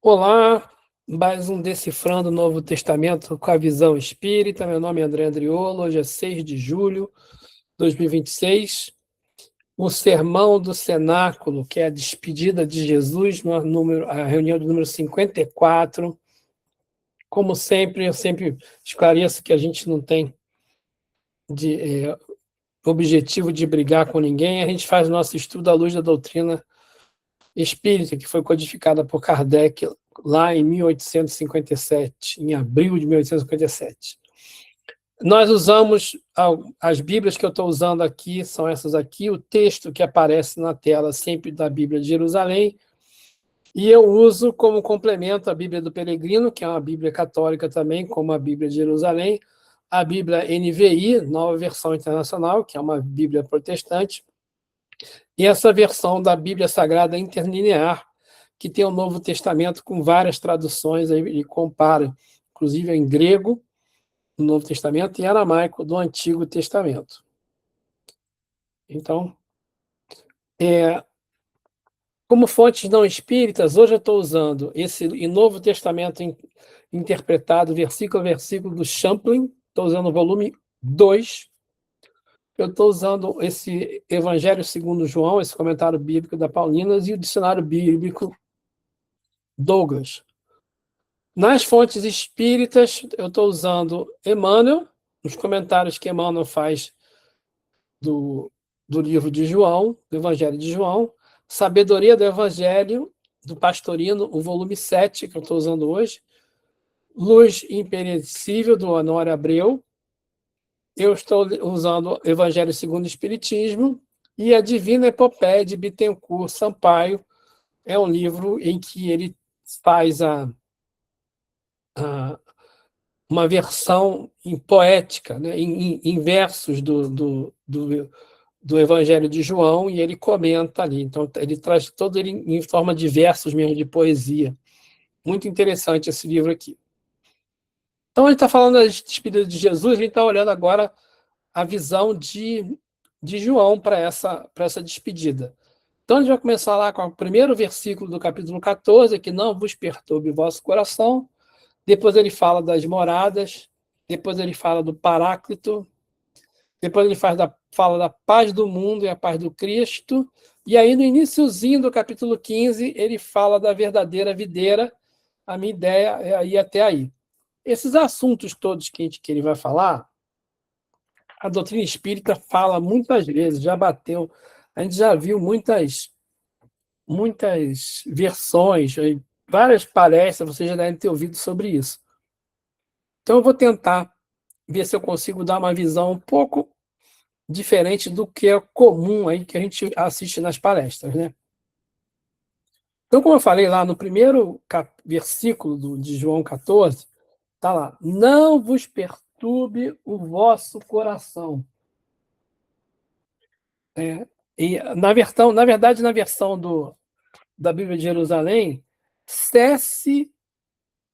Olá, mais um Decifrando o Novo Testamento com a visão espírita. Meu nome é André Andriolo, hoje é 6 de julho de 2026. O Sermão do Cenáculo, que é a despedida de Jesus, a reunião do número 54. Como sempre, eu sempre esclareço que a gente não tem objetivo de brigar com ninguém, a gente faz nosso estudo à luz da doutrina espírita, que foi codificada por Kardec lá em 1857, em abril de 1857. Nós usamos, as Bíblias que eu estou usando aqui, são essas aqui, o texto que aparece na tela sempre da Bíblia de Jerusalém, e eu uso como complemento a Bíblia do Peregrino, que é uma Bíblia católica também, como a Bíblia de Jerusalém, a Bíblia NVI, Nova Versão Internacional, que é uma Bíblia protestante, e essa versão da Bíblia Sagrada Interlinear, que tem o Novo Testamento com várias traduções, ele compara, inclusive em grego, no Novo Testamento, e aramaico do Antigo Testamento. Então, como fontes não espíritas, hoje eu estou usando esse Novo Testamento interpretado, versículo a versículo, do Champlin, estou usando o volume 2. Eu estou usando esse Evangelho segundo João, esse comentário bíblico da Paulinas, e o dicionário bíblico Douglas. Nas fontes espíritas, eu estou usando Emmanuel, os comentários que Emmanuel faz do livro de João, do Evangelho de João, Sabedoria do Evangelho, do Pastorino, o volume 7, que eu estou usando hoje, Luz Imperecível, do Honório Abreu, eu estou usando Evangelho segundo o Espiritismo, e a Divina Epopeia, de Bittencourt Sampaio, é um livro em que ele faz uma versão em poética, né, em versos do Evangelho de João, e ele comenta ali. Então, ele traz todo ele em forma de versos mesmo, de poesia. Muito interessante esse livro aqui. Então, ele está falando da despedida de Jesus, a gente está olhando agora a visão de João para essa despedida. Então, a gente vai começar lá com o primeiro versículo do capítulo 14, que não vos perturbe o vosso coração. Depois ele fala das moradas, depois ele fala do Paráclito, depois ele fala da paz do mundo e a paz do Cristo, e aí no iniciozinho do capítulo 15 ele fala da verdadeira videira. A minha ideia é ir até aí. Esses assuntos todos que ele vai falar, a doutrina espírita fala muitas vezes, já bateu, a gente já viu muitas versões, várias palestras, vocês já devem ter ouvido sobre isso. Então eu vou tentar ver se eu consigo dar uma visão um pouco diferente do que é comum aí que a gente assiste nas palestras, né? Então, como eu falei lá no primeiro versículo de João 14, está lá: não vos perturbe o vosso coração. E na verdade, na versão da Bíblia de Jerusalém, cesse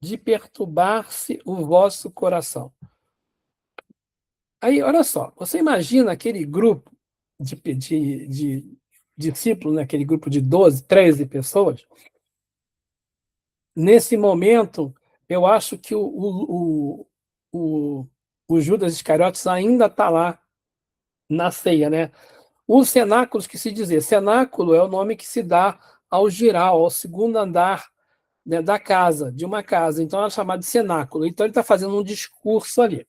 de perturbar-se o vosso coração. Aí, olha só, você imagina aquele grupo de discípulos, né, aquele grupo de 12, 13 pessoas. Nesse momento, eu acho que o Judas Iscariotes ainda está lá na ceia, né? Os cenáculos, que se dizer, cenáculo é o nome que se dá ao giral, ao segundo andar, né, da casa, de uma casa. Então, é chamado de cenáculo. Então, ele está fazendo um discurso ali.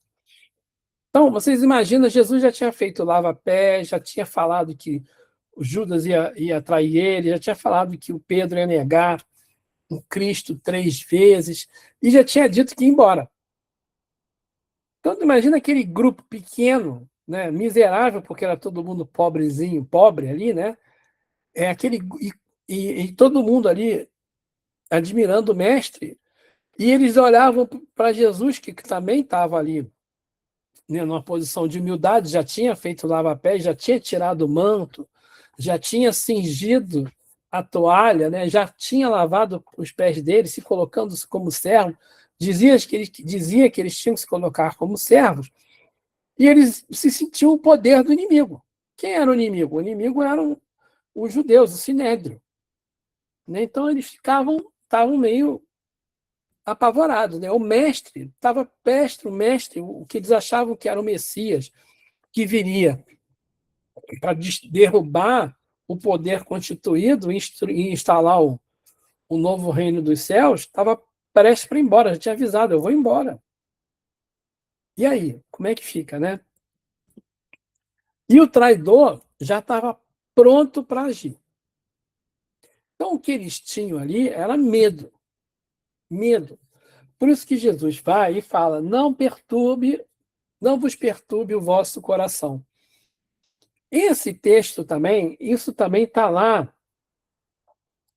Então, vocês imaginam, Jesus já tinha feito lava-pés, já tinha falado que o Judas ia trair ele, já tinha falado que o Pedro ia negar o Cristo 3 vezes, e já tinha dito que ia embora. Então, imagina aquele grupo pequeno, né, miserável, porque era todo mundo pobrezinho, pobre ali, né? E todo mundo ali admirando o mestre, e eles olhavam para Jesus, que também estava ali, né, numa posição de humildade, já tinha feito lava-pés, já tinha tirado o manto, já tinha cingido a toalha, né, já tinha lavado os pés deles, se colocando como servo, dizia que eles tinham que se colocar como servos, e eles se sentiam o poder do inimigo. Quem era o inimigo? O inimigo eram os judeus, o sinédrio. Né? Então eles estavam meio apavorados, né? O mestre estava o mestre, o que eles achavam que era o Messias, que viria para derrubar o poder constituído e instalar o novo reino dos céus, estava prestes para ir embora, já tinha avisado, eu vou embora. E aí, como é que fica, né? E o traidor já estava pronto para agir. Então, o que eles tinham ali era medo. Medo. Por isso que Jesus vai e fala: não vos perturbe o vosso coração. Esse texto também, isso também está lá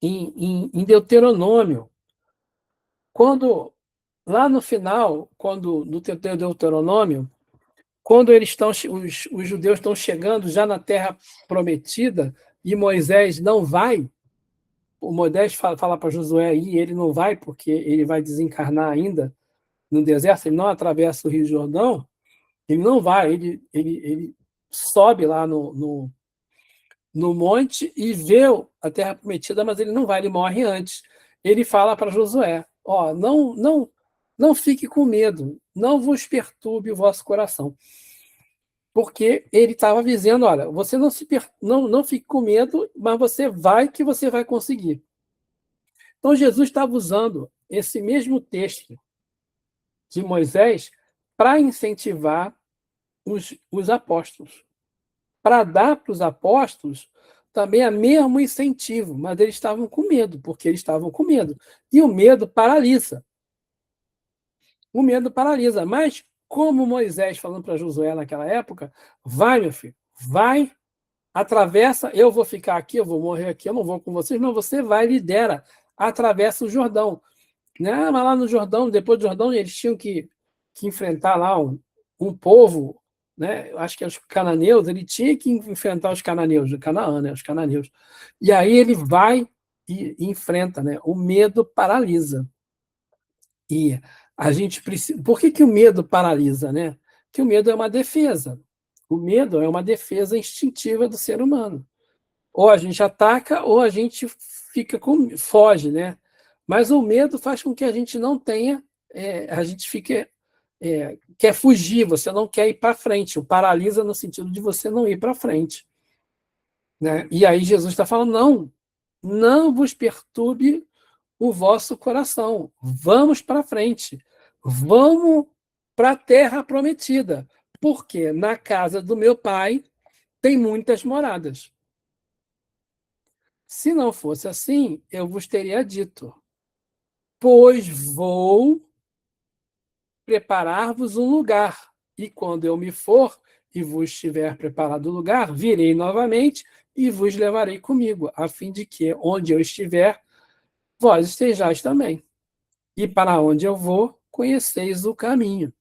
em Deuteronômio. Quando, lá no final, quando no Deuteronômio, quando os judeus estão chegando já na terra prometida e Moisés não vai, o Moisés fala para Josué ir, ele não vai porque ele vai desencarnar ainda no deserto, ele não atravessa o Rio Jordão, ele não vai, ele sobe lá no monte e vê a terra prometida, mas ele não vai, ele morre antes. Ele fala para Josué: ó, não fique com medo, não vos perturbe o vosso coração. Porque ele estava dizendo: olha, você não fique com medo, mas você vai que você vai conseguir. Então Jesus estava usando esse mesmo texto de Moisés para incentivar os apóstolos, para dar para os apóstolos também o mesmo incentivo, mas eles estavam com medo, porque eles estavam com medo. E o medo paralisa. O medo paralisa. Mas, como Moisés falando para Josué naquela época, vai, meu filho, vai, atravessa, eu vou ficar aqui, eu vou morrer aqui, eu não vou com vocês, mas você vai, lidera, atravessa o Jordão. Né? Mas lá no Jordão, depois do Jordão, eles tinham que enfrentar lá um povo, né? Acho que os cananeus, ele tinha que enfrentar os cananeus, de Canaã, né? Os cananeus. E aí ele vai e enfrenta, né? O medo paralisa. E a gente precisa. Por que o medo paralisa, né? Porque o medo é uma defesa. O medo é uma defesa instintiva do ser humano. Ou a gente ataca ou a gente foge, né? Mas o medo faz com que a gente não tenha, a gente fique, quer fugir, você não quer ir para frente, o paralisa no sentido de você não ir para frente. Né? E aí Jesus está falando: não vos perturbe o vosso coração, vamos para frente, vamos para a terra prometida, porque na casa do meu pai tem muitas moradas. Se não fosse assim, eu vos teria dito: pois vou preparar-vos um lugar, e quando eu me for e vos tiver preparado o lugar, virei novamente e vos levarei comigo, a fim de que, onde eu estiver, vós estejais também. E para onde eu vou, conheceis o caminho.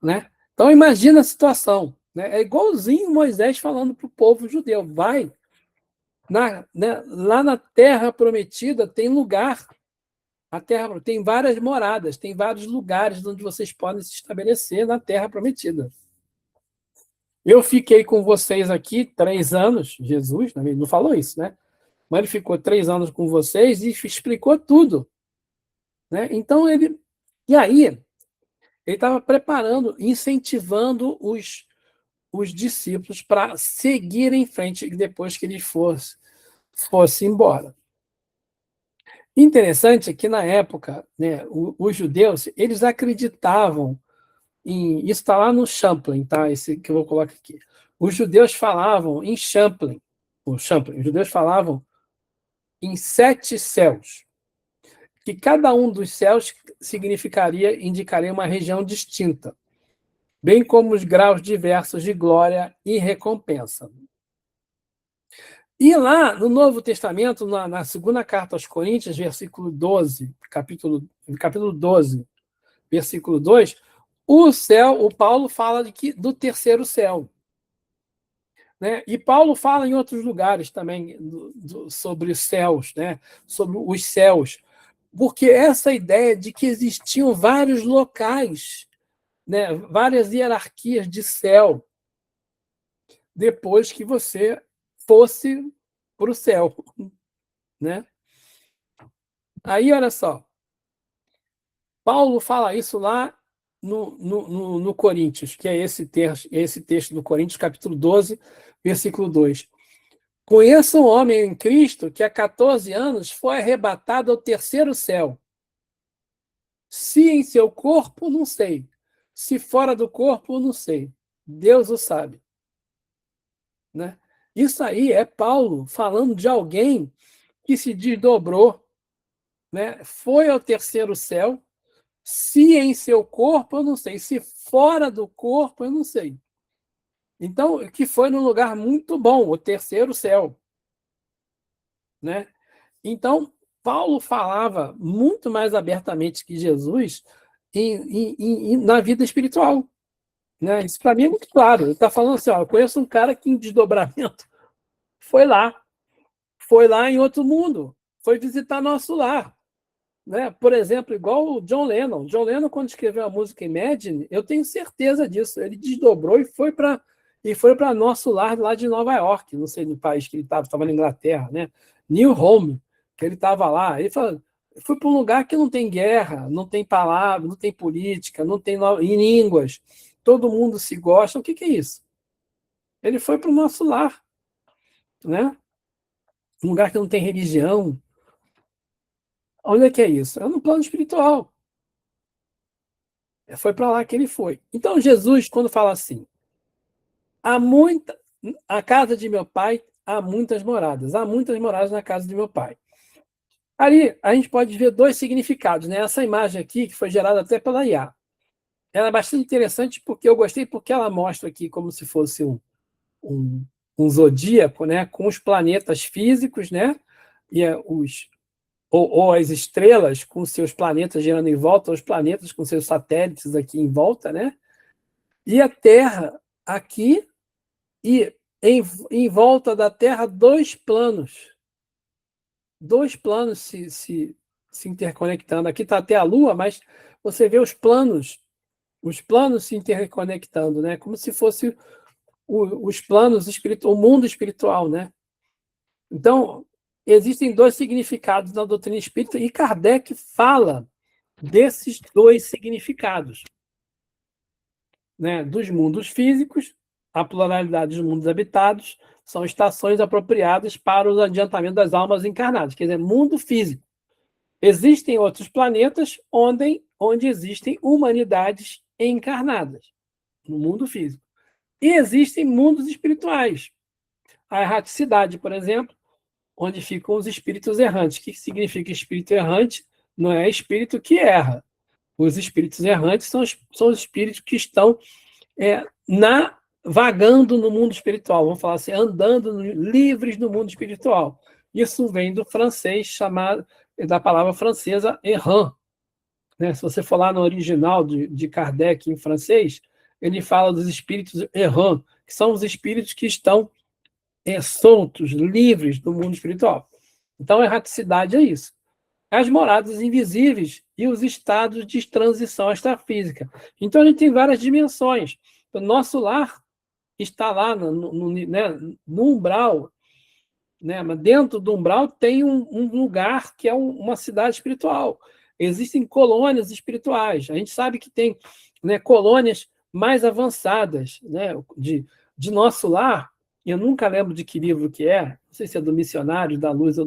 Né? Então, imagina a situação. Né? É igualzinho Moisés falando para o povo judeu: vai, lá na terra prometida tem lugar. A terra tem várias moradas, tem vários lugares onde vocês podem se estabelecer na terra prometida. Eu fiquei com vocês aqui 3 anos, Jesus não falou isso, né? Mas ele ficou 3 anos com vocês e explicou tudo. Né? Então, e aí, ele estava preparando, incentivando os discípulos para seguir em frente depois que ele fosse embora. Interessante é que, na época, né, os judeus eles acreditavam isso está lá no Champlin, tá? Esse que eu vou colocar aqui. Os judeus falavam em Champlin, os judeus falavam em 7 céus, que cada um dos céus indicaria uma região distinta, bem como os graus diversos de glória e recompensa. E lá no Novo Testamento, na segunda carta aos Coríntios, versículo 12, capítulo 12, versículo 2, o Paulo fala do terceiro céu. Né? E Paulo fala em outros lugares também sobre os céus, né? Sobre os céus, porque essa ideia de que existiam vários locais, né? Várias hierarquias de céu, depois que você fosse para o céu. Né? Aí, olha só, Paulo fala isso lá no Coríntios, que é esse texto do Coríntios, capítulo 12, versículo 2. Conheço um homem em Cristo que há 14 anos foi arrebatado ao terceiro céu. Se em seu corpo, não sei. Se fora do corpo, não sei. Deus o sabe. Né? Isso aí é Paulo falando de alguém que se desdobrou, né? Foi ao terceiro céu. Se em seu corpo, eu não sei. Se fora do corpo, eu não sei. Então, que foi num lugar muito bom, o terceiro céu. Né? Então, Paulo falava muito mais abertamente que Jesus na vida espiritual. Né? Isso para mim é muito claro. Ele está falando assim: ó, eu conheço um cara que em desdobramento foi lá em outro mundo, foi visitar nosso lar. Né? Por exemplo, igual o John Lennon. John Lennon, quando escreveu a música Imagine, eu tenho certeza disso. Ele desdobrou e foi para nosso lar lá de Nova York, não sei no país que ele estava na Inglaterra, né? New Home, que ele estava lá. Ele falou: fui para um lugar que não tem guerra, não tem palavra, não tem política, não tem em línguas, todo mundo se gosta. O que é isso? Ele foi para o nosso lar, né? Um lugar que não tem religião. Onde é que é isso? É no plano espiritual. Foi para lá que ele foi. Então, Jesus, quando fala assim, há muita, a casa de meu pai há muitas moradas na casa de meu pai. Ali, a gente pode ver dois significados, né? Essa imagem aqui, que foi gerada até pela IA, ela é bastante interessante porque eu gostei, porque ela mostra aqui como se fosse um, um zodíaco, né? Com os planetas físicos, né? E ou as estrelas com seus planetas girando em volta, os planetas com seus satélites aqui em volta, né? E a Terra aqui, e em volta da Terra, dois planos se interconectando. Aqui está até a Lua, mas você vê os planos se interconectando, né? Como se fosse os planos espirituais, o mundo espiritual, né? Então, existem dois significados na doutrina espírita e Kardec fala desses dois significados, né? Dos mundos físicos, a pluralidade dos mundos habitados são estações apropriadas para o adiantamento das almas encarnadas, quer dizer, mundo físico. Existem outros planetas onde existem humanidades encarnadas, no mundo físico. E existem mundos espirituais. A erraticidade, por exemplo, onde ficam os espíritos errantes. O que significa espírito errante? Não é espírito que erra. Os espíritos errantes são os espíritos que estão vagando no mundo espiritual, vamos falar assim, livres no mundo espiritual. Isso vem do francês, da palavra francesa errant. Né? Se você for lá no original de Kardec em francês, ele fala dos espíritos errants, que são os espíritos que estão soltos, livres do mundo espiritual. Então, a erraticidade é isso. As moradas invisíveis e os estados de transição extrafísica. Então, a gente tem várias dimensões. O nosso lar está lá no umbral, né? Mas dentro do umbral tem um lugar que é uma cidade espiritual. Existem colônias espirituais. A gente sabe que tem, né, colônias mais avançadas, né, de nosso lar. Eu nunca lembro de que livro que é, não sei se é do Missionários da Luz ou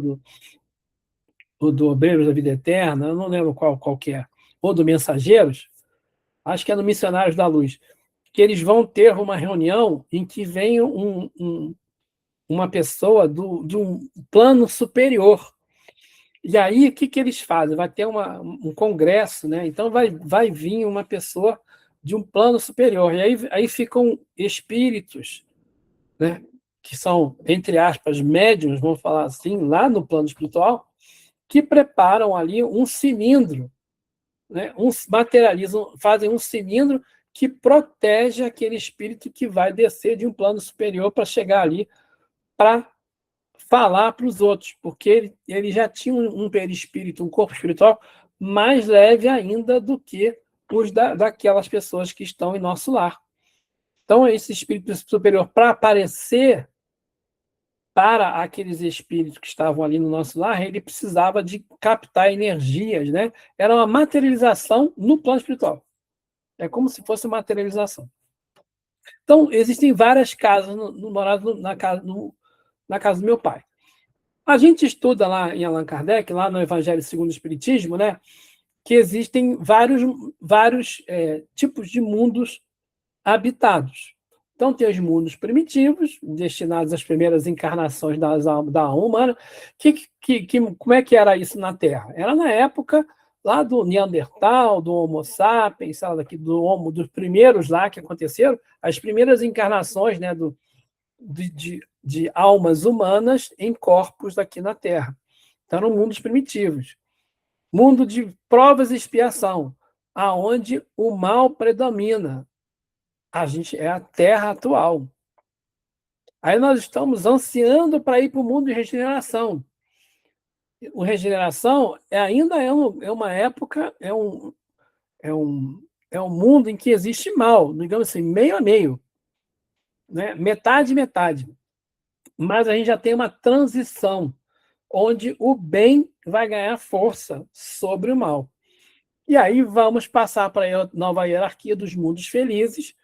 do Obreiros da Vida Eterna, eu não lembro qual que é, ou do Mensageiros, acho que é do Missionários da Luz, que eles vão ter uma reunião em que vem uma pessoa de um plano superior. E aí, o que eles fazem? Vai ter um congresso, né? Então vai vir uma pessoa de um plano superior. E aí ficam espíritos, né? Que são, entre aspas, médiuns, vamos falar assim, lá no plano espiritual, que preparam ali um cilindro, né? Materializam, fazem um cilindro que protege aquele espírito que vai descer de um plano superior para chegar ali para falar para os outros, porque ele já tinha um perispírito, um corpo espiritual mais leve ainda do que os daquelas pessoas que estão em nosso lar. Então, esse espírito superior, para aparecer, para aqueles espíritos que estavam ali no nosso lar, ele precisava de captar energias, né? Era uma materialização no plano espiritual. É como se fosse uma materialização. Então, existem várias casas na casa do meu pai. A gente estuda lá em Allan Kardec, lá no Evangelho segundo o Espiritismo, né, que existem vários tipos de mundos habitados. Então, tem os mundos primitivos, destinados às primeiras encarnações da alma humana. Como é que era isso na Terra? Era na época lá do Neandertal, do Homo sapiens, dos primeiros lá que aconteceram, as primeiras encarnações, né, de almas humanas em corpos aqui na Terra. Então, eram mundos primitivos. Mundo de provas e expiação, aonde o mal predomina. A gente é a Terra atual. Aí nós estamos ansiando para ir para o mundo de regeneração. O regeneração ainda é uma época, é um mundo em que existe mal, digamos assim, meio a meio, né? Metade, metade. Mas a gente já tem uma transição, onde o bem vai ganhar força sobre o mal. E aí vamos passar para a nova hierarquia dos mundos felizes,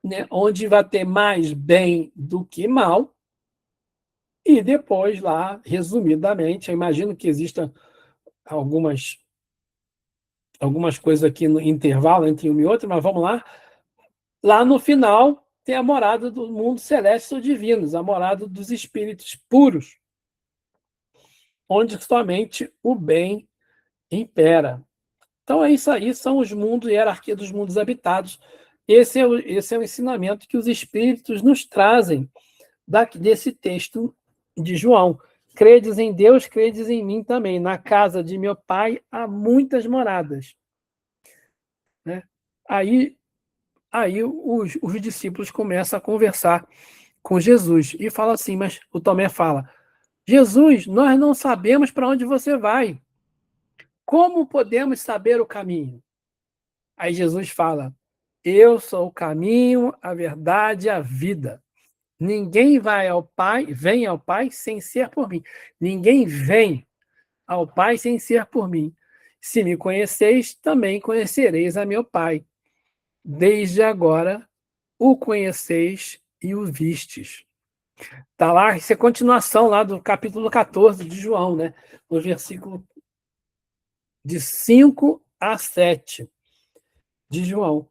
né, onde vai ter mais bem do que mal, e depois lá, resumidamente, eu imagino que existam algumas coisas aqui no intervalo entre uma e outra, mas vamos lá. Lá no final tem a morada do mundo celeste ou divinos, a morada dos espíritos puros, onde somente o bem impera. Então, é isso aí, são os mundos, hierarquia dos mundos habitados. Esse é o ensinamento que os espíritos nos trazem desse texto de João. Credes em Deus, credes em mim também. Na casa de meu pai há muitas moradas. Né? Aí os discípulos começam a conversar com Jesus e fala assim, mas o Tomé fala, Jesus, nós não sabemos para onde você vai. Como podemos saber o caminho? Aí Jesus fala, eu sou o caminho, a verdade e a vida. Ninguém vem ao Pai sem ser por mim. Ninguém vem ao Pai sem ser por mim. Se me conheceis, também conhecereis a meu Pai. Desde agora o conheceis e o vistes. Está lá, isso é continuação lá do capítulo 14 de João, né? No versículo de 5 a 7 de João.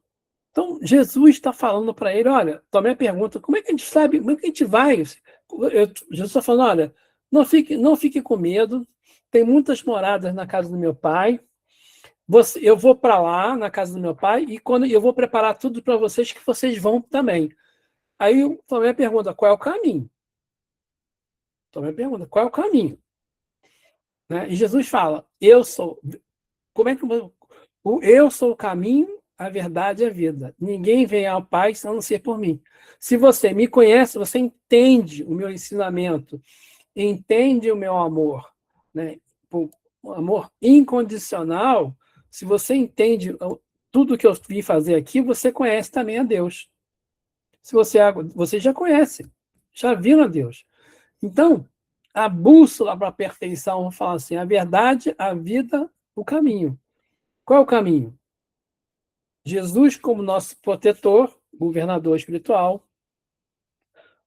Então, Jesus está falando para ele, olha, também pergunta, como é que a gente sabe, como é que a gente vai? Jesus está falando, olha, não fique com medo, tem muitas moradas na casa do meu pai, eu vou para lá, na casa do meu pai, e quando eu vou preparar tudo para vocês, que vocês vão também. Aí também pergunta, qual é o caminho? Também pergunta, qual é o caminho? Né? E Jesus fala, como é que eu sou o caminho, a verdade e a vida. Ninguém vem ao Pai a não ser por mim. Se você me conhece, você entende o meu ensinamento, entende o meu amor, né? O amor incondicional. Se você entende tudo que eu vim fazer aqui, você conhece também a Deus. Se você já conhece, já viu a Deus. Então, a bússola para a perfeição, vamos falar assim, a verdade, a vida, o caminho. Qual é o caminho? Jesus como nosso protetor, governador espiritual,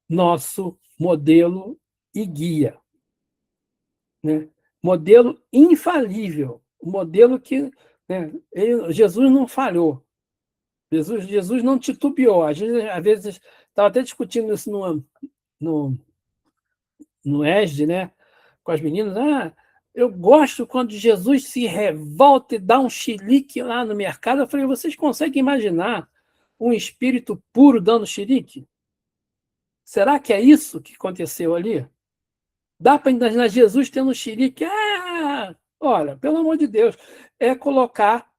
nosso modelo e guia. Né? Modelo infalível, modelo que, né, Jesus não falhou, Jesus não titubeou. Às vezes estava até discutindo isso no ESD, né, com as meninas. Eu gosto quando Jesus se revolta e dá um chilique lá no mercado. Eu falei, vocês conseguem imaginar um espírito puro dando chilique? Será que é isso que aconteceu ali? Dá para imaginar Jesus tendo um chilique? Olha, pelo amor de Deus, é colocar,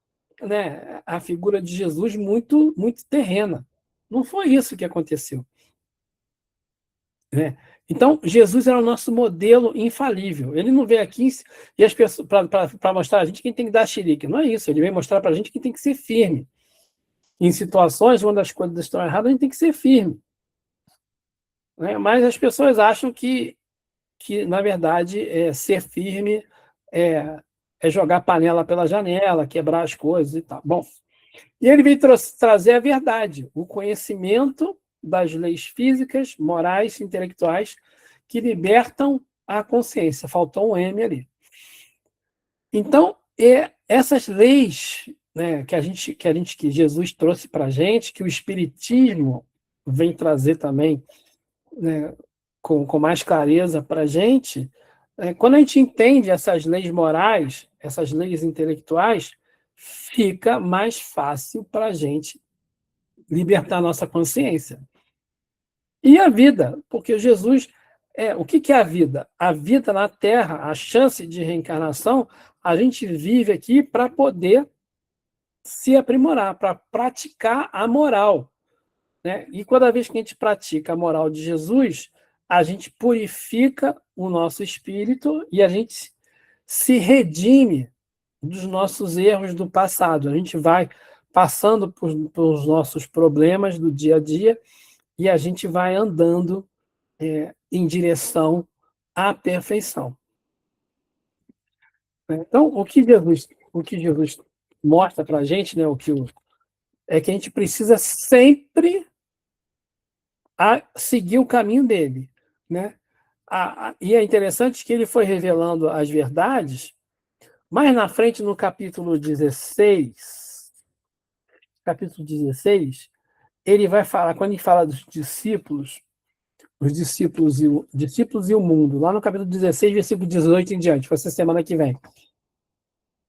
né, a figura de Jesus muito, muito terrena. Não foi isso que aconteceu. Né? Então, Jesus era o nosso modelo infalível. Ele não veio aqui e as pessoas para mostrar a gente quem tem que dar xerique. Não é isso. Ele veio mostrar para a gente quem tem que ser firme. Em situações onde as coisas estão erradas, a gente tem que ser firme. né? Mas as pessoas acham na verdade, ser firme é, é jogar panela pela janela, quebrar as coisas e tal. Bom, e ele veio trazer a verdade, o conhecimento das leis físicas, morais, intelectuais que libertam a consciência. Faltou um M ali. Então, essas leis, né, que Jesus trouxe para a gente, que o Espiritismo vem trazer também, né, com mais clareza para a gente, quando a gente entende essas leis morais, essas leis intelectuais, fica mais fácil para a gente libertar a nossa consciência. E a vida, porque Jesus, o que é a vida? A vida na Terra, a chance de reencarnação, a gente vive aqui para poder se aprimorar, para praticar a moral, né? E toda vez que a gente pratica a moral de Jesus, a gente purifica o nosso espírito e a gente se redime dos nossos erros do passado. A gente vai passando pelos nossos problemas do dia a dia e a gente vai andando em direção à perfeição. Então, o que Jesus mostra para a gente, né, é que a gente precisa sempre seguir o caminho dele, né? E é interessante que ele foi revelando as verdades, mais na frente, no capítulo 16, ele vai falar, quando ele fala dos discípulos, os discípulos e o mundo, lá no capítulo 16, versículo 18 em diante, vai ser semana que vem.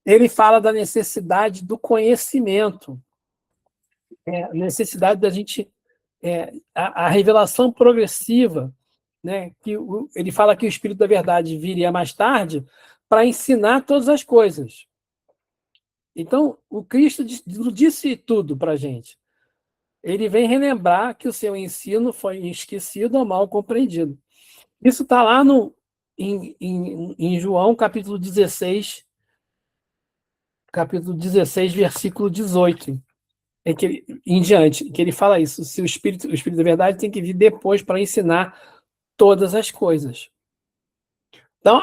Ele fala da necessidade do conhecimento, a necessidade da gente, a revelação progressiva, né? Ele fala que o Espírito da Verdade viria mais tarde para ensinar todas as coisas. Então, o Cristo disse tudo para a gente. Ele vem relembrar que o seu ensino foi esquecido ou mal compreendido. Isso está lá em João, capítulo 16, versículo 18, em diante, que ele fala isso. Se o Espírito da Verdade tem que vir depois para ensinar todas as coisas. Então,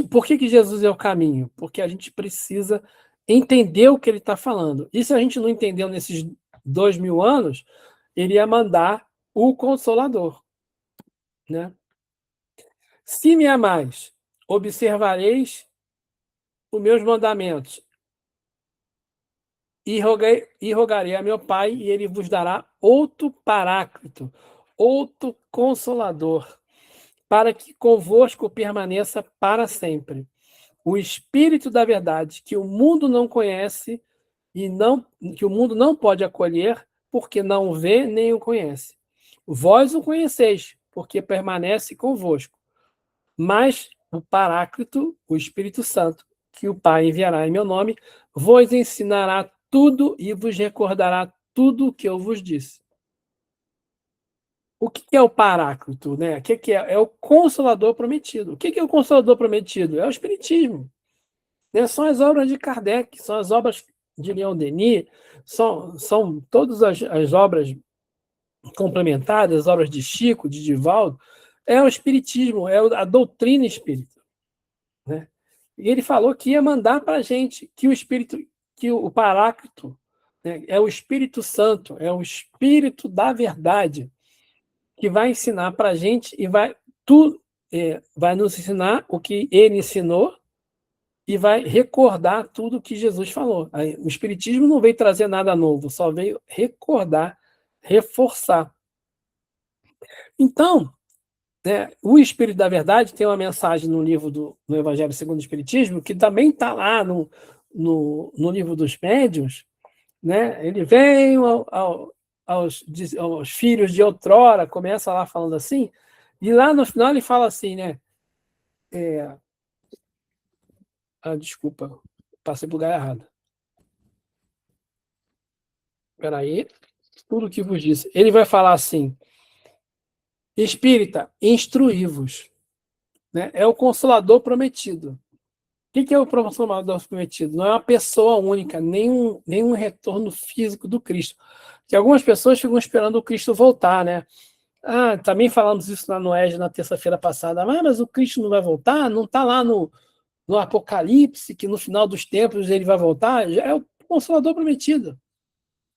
por que Jesus é o caminho? Porque a gente precisa entender o que ele está falando. E se a gente não entendeu nesses 2000 anos, ele ia mandar o Consolador, né? Se me amais, observareis os meus mandamentos, e rogarei a meu Pai, e ele vos dará outro Paráclito, outro Consolador, para que convosco permaneça para sempre. O Espírito da Verdade, que o mundo não conhece que o mundo não pode acolher, porque não vê nem o conhece. Vós o conheceis, porque permanece convosco. Mas o Paráclito, o Espírito Santo, que o Pai enviará em meu nome, vos ensinará tudo e vos recordará tudo o que eu vos disse. O que é o Paráclito, né? O que é? É o Consolador prometido. O que é o Consolador prometido? É o Espiritismo. Né? São as obras de Kardec, são as obras de Leon Denis, são todas as obras complementares, as obras de Chico, de Divaldo. É o Espiritismo, é a doutrina espírita. Né? E ele falou que ia mandar para a gente que o Espírito, que o Paráclito, né, é o Espírito Santo, é o Espírito da Verdade, que vai ensinar para a gente e vai nos ensinar o que ele ensinou e vai recordar tudo que Jesus falou. O Espiritismo não veio trazer nada novo, só veio recordar, reforçar. Então, o Espírito da Verdade tem uma mensagem no livro do Evangelho segundo o Espiritismo, que também está lá no livro dos Médiuns. Né? Ele vem aos filhos de outrora, começa lá falando assim, e lá no final ele fala assim, né? Desculpa, passei para o lugar errado. Espera aí, tudo que vos disse. Ele vai falar assim, Espírita, instruí-vos. Né? É o Consolador prometido. O que é o Consolador prometido? Não é uma pessoa única, nenhum retorno físico do Cristo. Que algumas pessoas ficam esperando o Cristo voltar, né? Também falamos isso lá no EG na terça-feira passada. Mas o Cristo não vai voltar? Não está lá no Apocalipse, que no final dos tempos ele vai voltar? Já é o Consolador prometido.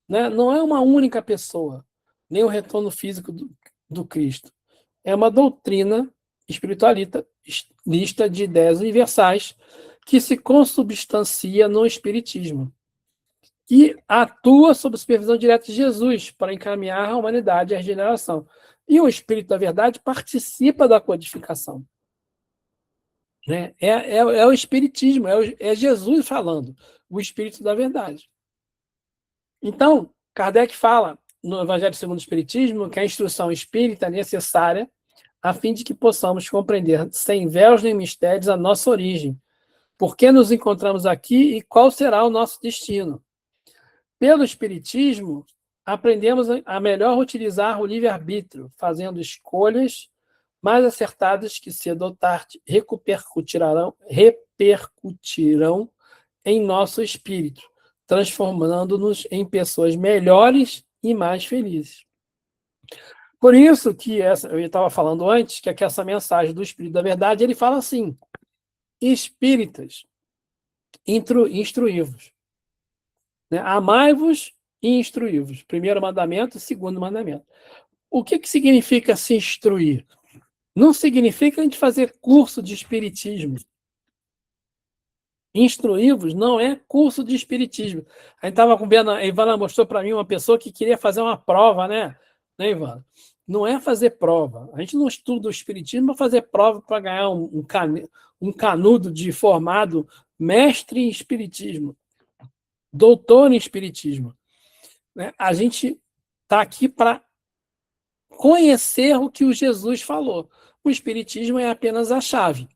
Né? Não é uma única pessoa, nem o retorno físico do Cristo. É uma doutrina espiritualista lista de ideias universais que se consubstancia no Espiritismo e atua sob supervisão direta de Jesus para encaminhar a humanidade à regeneração. E o Espírito da Verdade participa da codificação. Né? É o Espiritismo, é Jesus falando, o Espírito da Verdade. Então, Kardec fala no Evangelho segundo o Espiritismo que a instrução espírita é necessária a fim de que possamos compreender sem véus nem mistérios a nossa origem, por que nos encontramos aqui e qual será o nosso destino. Pelo Espiritismo, aprendemos a melhor utilizar o livre-arbítrio, fazendo escolhas mais acertadas que, cedo ou tarde, repercutirão em nosso espírito, transformando-nos em pessoas melhores e mais felizes. Por isso que eu estava falando antes, que essa mensagem do Espírito da Verdade, ele fala assim: espíritas, instruí-vos. Né? Amai-vos e instruí-vos. Primeiro mandamento, segundo mandamento. O que significa se instruir? Não significa a gente fazer curso de espiritismo. Instruí-vos não é curso de espiritismo. A gente estava vendo, a Ivana mostrou para mim uma pessoa que queria fazer uma prova, né, Ivana? Não é fazer prova. A gente não estuda o espiritismo para fazer prova para ganhar um canudo de formado mestre em espiritismo, doutor em espiritismo. Né? A gente está aqui para conhecer o que o Jesus falou. O espiritismo é apenas a chave.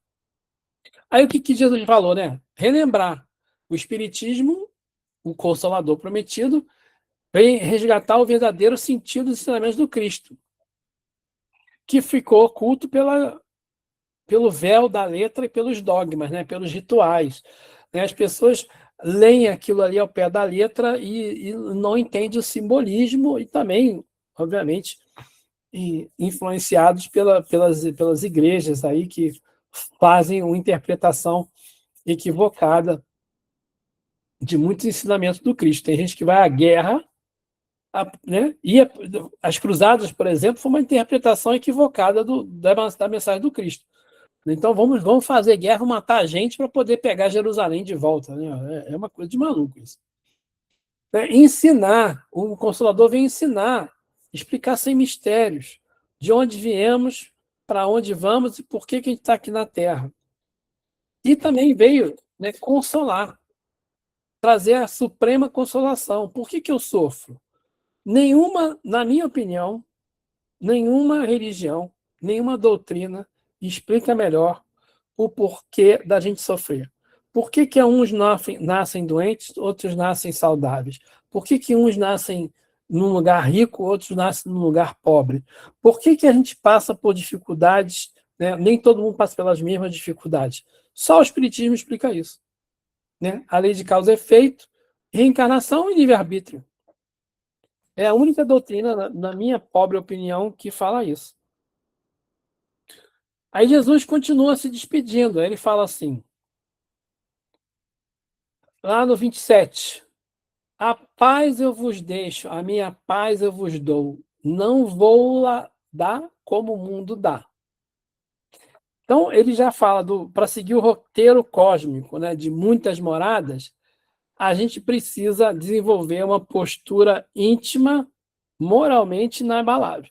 Aí o que Jesus falou, né? Relembrar. O espiritismo, o Consolador prometido, vem resgatar o verdadeiro sentido dos ensinamentos do Cristo, que ficou oculto pelo véu da letra e pelos dogmas, né? Pelos rituais. Né? As pessoas leem aquilo ali ao pé da letra e não entendem o simbolismo e também, obviamente, influenciados pelas igrejas aí que fazem uma interpretação equivocada de muitos ensinamentos do Cristo. Tem gente que vai à guerra, né? E as cruzadas, por exemplo, foi uma interpretação equivocada da mensagem do Cristo. Então vamos fazer guerra, matar a gente para poder pegar Jerusalém de volta. Né? É uma coisa de maluco isso. Ensinar, o Consolador vem ensinar, explicar sem mistérios, de onde viemos, para onde vamos e por que a gente está aqui na Terra. E também veio, né, consolar, trazer a suprema consolação. Por que eu sofro? Na minha opinião, nenhuma religião, nenhuma doutrina explica melhor o porquê da gente sofrer. Por que uns nascem doentes, outros nascem saudáveis? Por que uns nascem num lugar rico, outros nascem num lugar pobre? Por que a gente passa por dificuldades, né? Nem todo mundo passa pelas mesmas dificuldades. Só o Espiritismo explica isso. Né? A lei de causa e efeito, reencarnação e livre-arbítrio. É a única doutrina, na minha pobre opinião, que fala isso. Aí Jesus continua se despedindo. Aí ele fala assim, lá no 27, a paz eu vos deixo, a minha paz eu vos dou. Não vou lá dar como o mundo dá. Então, ele já fala, para seguir o roteiro cósmico, né, de muitas moradas, a gente precisa desenvolver uma postura íntima, moralmente inabalável.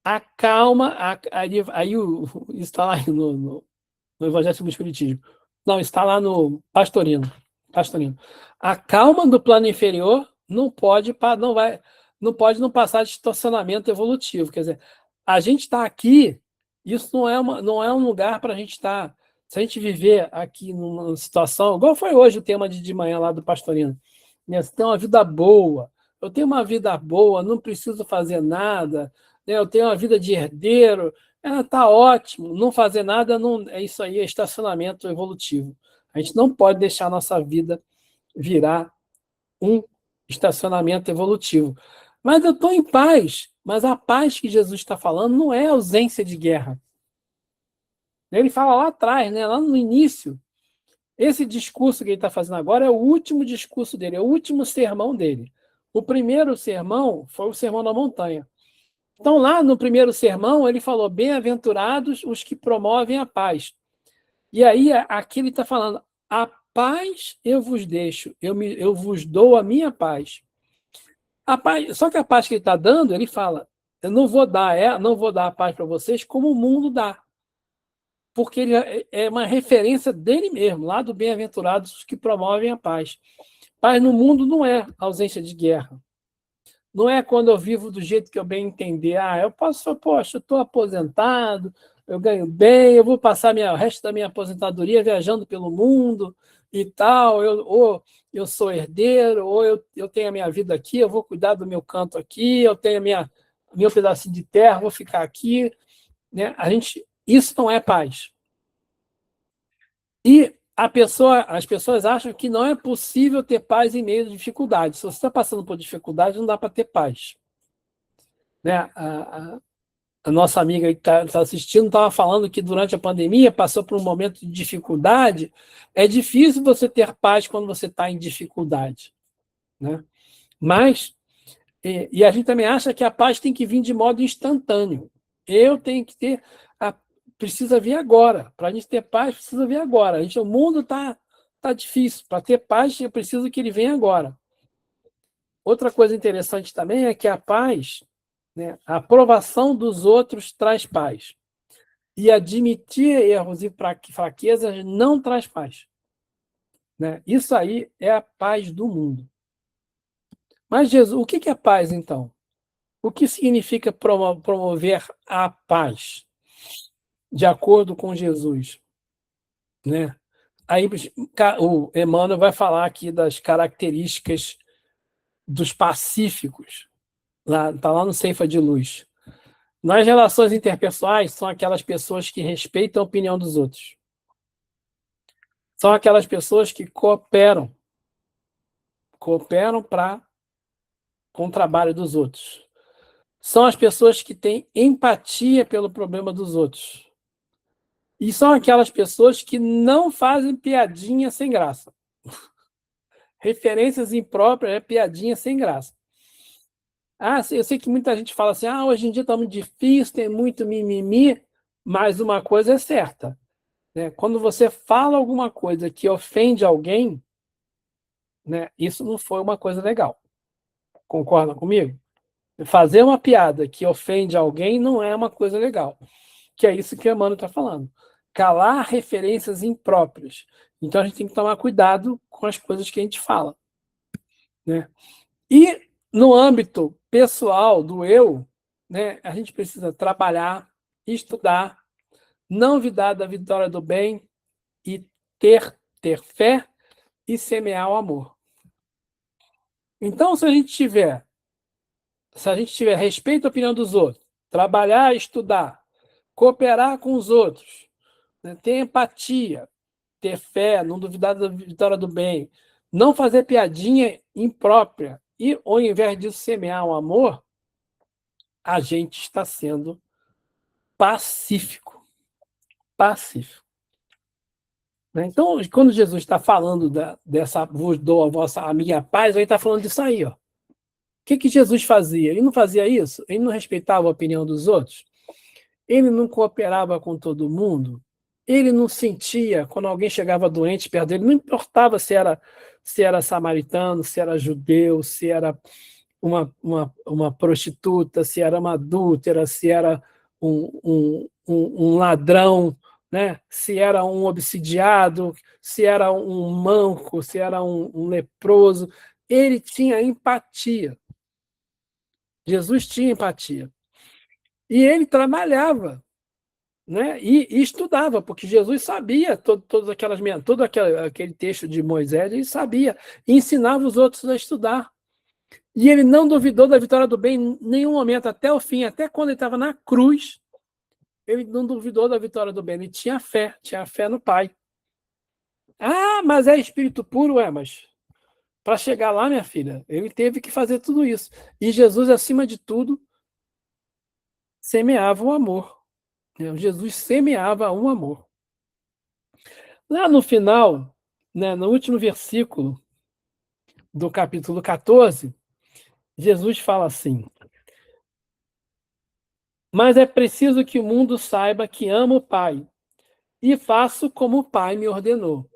A calma, aí está lá no Evangelho segundo o Espiritismo. Não, está lá no Pastorino. A calma do plano inferior não pode não passar de estacionamento evolutivo. Quer dizer, a gente está aqui, isso não é um lugar para a gente estar. Se a gente viver aqui numa situação, igual foi hoje o tema de manhã lá do Pastorino, né? Você tem uma vida boa, eu tenho uma vida boa, não preciso fazer nada, né? Eu tenho uma vida de herdeiro, está ótimo, não fazer nada, não, é isso aí, é estacionamento evolutivo. A gente não pode deixar a nossa vida virar um estacionamento evolutivo. Mas eu estou em paz, Mas a paz que Jesus está falando não é ausência de guerra. Ele fala lá atrás, né, lá no início. Esse discurso que ele está fazendo agora é o último discurso dele, é o último sermão dele. O primeiro sermão foi o Sermão da Montanha. Então, lá no primeiro sermão, ele falou: bem-aventurados os que promovem a paz. E aí, aqui ele está falando: a paz eu vos deixo, eu vos dou a minha paz. A paz. Só que a paz que ele está dando, ele fala: eu não vou dar a paz para vocês como o mundo dá. Porque ele é uma referência dele mesmo, lá do bem-aventurados os que promovem a paz. Paz no mundo não é ausência de guerra. Não é quando eu vivo do jeito que eu bem entender. Eu posso, poxa, eu estou aposentado, eu ganho bem, eu vou passar o resto da minha aposentadoria viajando pelo mundo e tal, ou eu sou herdeiro, ou eu tenho a minha vida aqui, eu vou cuidar do meu canto aqui, eu tenho meu pedacinho de terra, vou ficar aqui. Né? Isso não é paz. E as pessoas acham que não é possível ter paz em meio à dificuldade. Se você está passando por dificuldade, não dá para ter paz. Né? A nossa amiga que está assistindo estava falando que durante a pandemia passou por um momento de dificuldade. É difícil você ter paz quando você está em dificuldade. Né? Mas, e a gente também acha que a paz tem que vir de modo instantâneo. Eu tenho que ter... Precisa vir agora. Para a gente ter paz, precisa vir agora. O mundo está difícil. Para ter paz, eu preciso que ele venha agora. Outra coisa interessante também é que a paz, né, a aprovação dos outros traz paz. E admitir erros e fraquezas não traz paz. Né? Isso aí é a paz do mundo. Mas, Jesus, o que é paz, então? O que significa promover a paz? De acordo com Jesus. Né? Aí o Emmanuel vai falar aqui das características dos pacíficos. Está lá no Ceifa de Luz. Nas relações interpessoais, são aquelas pessoas que respeitam a opinião dos outros. São aquelas pessoas que cooperam com o trabalho dos outros. São as pessoas que têm empatia pelo problema dos outros. E são aquelas pessoas que não fazem piadinha sem graça. Referências impróprias é piadinha sem graça. Eu sei que muita gente fala assim, hoje em dia está muito difícil, tem muito mimimi, mas uma coisa é certa. Né? Quando você fala alguma coisa que ofende alguém, né, isso não foi uma coisa legal. Concorda comigo? Fazer uma piada que ofende alguém não é uma coisa legal. Que é isso que o Emmanuel está falando. Calar referências impróprias. Então a gente tem que tomar cuidado com as coisas que a gente fala. Né? E no âmbito pessoal do eu, né, a gente precisa trabalhar, estudar, não duvidar da vitória do bem e ter fé e semear o amor. Então, se a gente tiver respeito à opinião dos outros, trabalhar, estudar, cooperar com os outros, né, ter empatia, ter fé, não duvidar da vitória do bem, não fazer piadinha imprópria e, ao invés disso, semear o amor, a gente está sendo pacífico. Pacífico. Então, quando Jesus está falando dessa, vos dou a minha paz, ele está falando disso aí. Ó. O que Jesus fazia? Ele não fazia isso? Ele não respeitava a opinião dos outros? Ele não cooperava com todo mundo? Ele não sentia, quando alguém chegava doente perto dele, não importava se era samaritano, se era judeu, se era uma prostituta, se era uma adúltera, se era um ladrão, né? Se era um obsidiado, se era um manco, se era um leproso. Ele tinha empatia. Jesus tinha empatia. E ele trabalhava, né? E estudava, porque Jesus sabia todo aquele texto de Moisés, ele sabia, e ensinava os outros a estudar. E ele não duvidou da vitória do bem em nenhum momento, até o fim, até quando ele estava na cruz, ele não duvidou da vitória do bem, ele tinha fé no Pai. Mas é espírito puro, mas para chegar lá, minha filha, ele teve que fazer tudo isso. E Jesus, acima de tudo, semeava o amor. Né? Jesus semeava um amor. Lá no final, né, no último versículo do capítulo 14, Jesus fala assim: mas é preciso que o mundo saiba que amo o Pai e faço como o Pai me ordenou.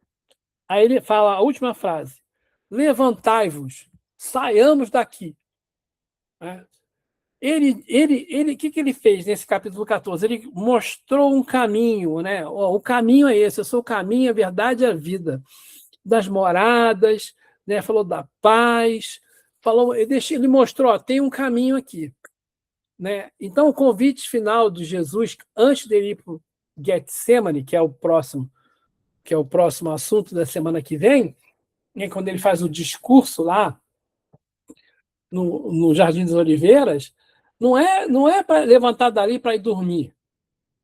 Aí ele fala a última frase: levantai-vos, saiamos daqui. Né? O que ele fez nesse capítulo 14? Ele mostrou um caminho, né? O caminho é esse: eu sou o caminho, a verdade e a vida. Das moradas, né? Falou da paz, ele mostrou, ó, tem um caminho aqui. Né? Então, o convite final de Jesus, antes dele ir para o Getsemane, que é o próximo assunto da semana que vem, né? Quando ele faz o discurso lá no Jardim das Oliveiras, não é para levantar dali para ir dormir.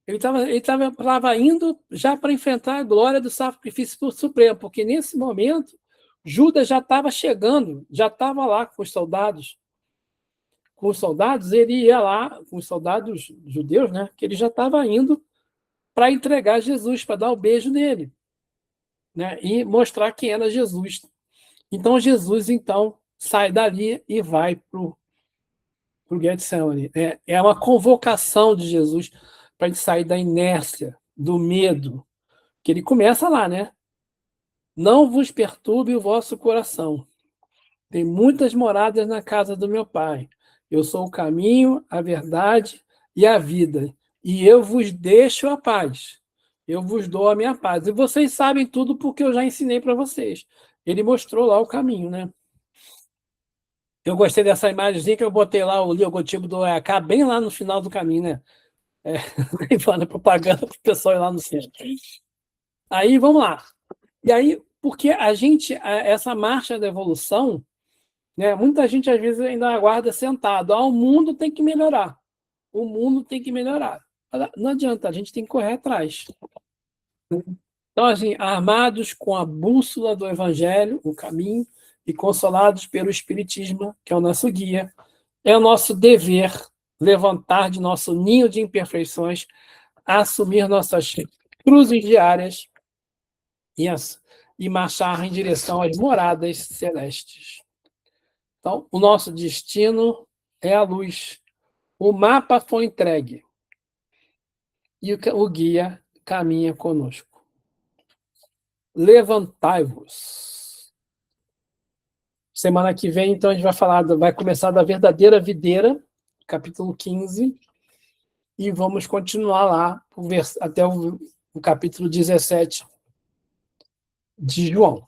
Ele tava indo já para enfrentar a glória do sacrifício supremo, porque nesse momento Judas já estava chegando, já estava lá com os soldados. Com os soldados, ele ia lá, com os soldados judeus, né? Que ele já estava indo para entregar Jesus, para dar o beijo nele, né? E mostrar quem era Jesus. Então Jesus sai dali e vai para o Getsemane. É uma convocação de Jesus para a gente sair da inércia, do medo, que ele começa lá, né? Não vos perturbe o vosso coração. Tem muitas moradas na casa do meu Pai. Eu sou o caminho, a verdade e a vida. E eu vos deixo a paz. Eu vos dou a minha paz. E vocês sabem tudo porque eu já ensinei para vocês. Ele mostrou lá o caminho, né? Eu gostei dessa imagem que eu botei lá o logotipo do EAK bem lá no final do caminho, né? Falando propaganda para o pessoal ir lá no centro. Aí, vamos lá. E aí, porque essa marcha da evolução, né, muita gente às vezes ainda aguarda sentado. O mundo tem que melhorar. O mundo tem que melhorar. Não adianta, a gente tem que correr atrás. Então, assim, armados com a bússola do Evangelho, o caminho, e consolados pelo Espiritismo, que é o nosso guia, é o nosso dever levantar de nosso ninho de imperfeições, assumir nossas cruzes diárias e marchar em direção às moradas celestes. Então, o nosso destino é a luz. O mapa foi entregue e o guia caminha conosco. Levantai-vos. Semana que vem, então, a gente vai começar da verdadeira videira, capítulo 15, e vamos continuar lá até o capítulo 17 de João.